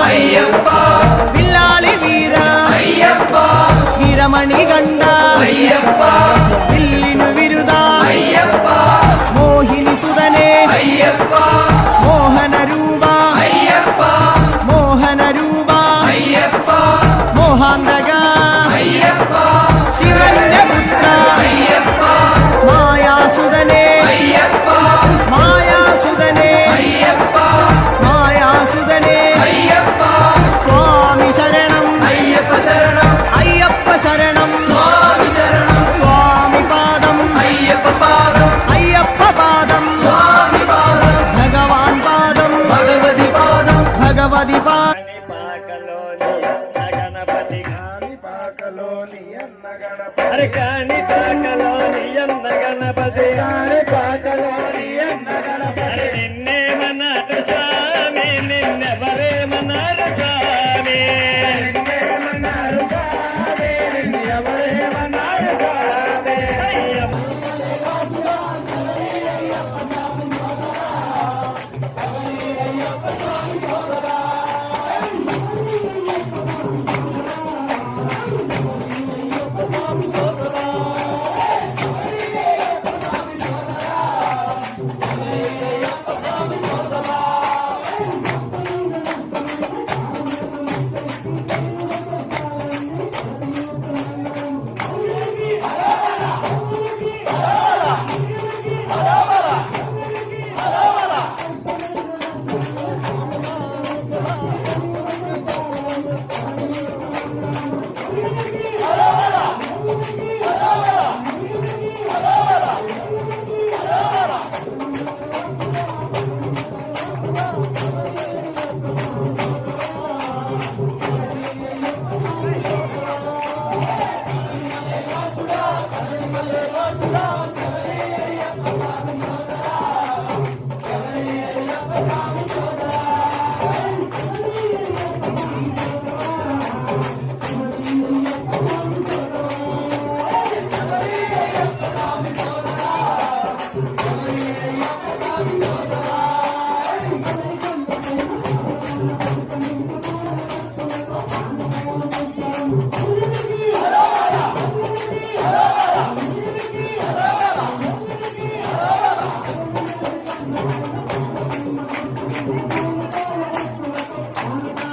అయ్యప్ప పిల్లాలి వీర అయ్యప్ప వీరమణి గండ అయ్యప్ప పిల్లిను విరుదా అయ్యప్ప మోహిని సుదనే అయ్యప్ప మోహన రూపా అయ్యప్ప మోహన రూపా అయ్యప్ప మోహాందగా అయ్యప్ప శివన్య పుత్ర అయ్యప్ప మాయా సుదనే అయ్యప్ప మాయా సుదనే అయ్యప్ప మాయా సుదనే అయ్యప్ప స్వామి శరణం అయ్యప్ప శరణం అయ్యప్ప శరణం స్వామి శరణం స్వామి పాదం అయ్యప్ప పాదం అయ్యప్ప పాదం స్వామి పాదం భగవాన్ పాదం భగవతి పాదం భగవతి పాదం అరే కాణి పాకలోని అన్న గణపతి కాణి పాకలోని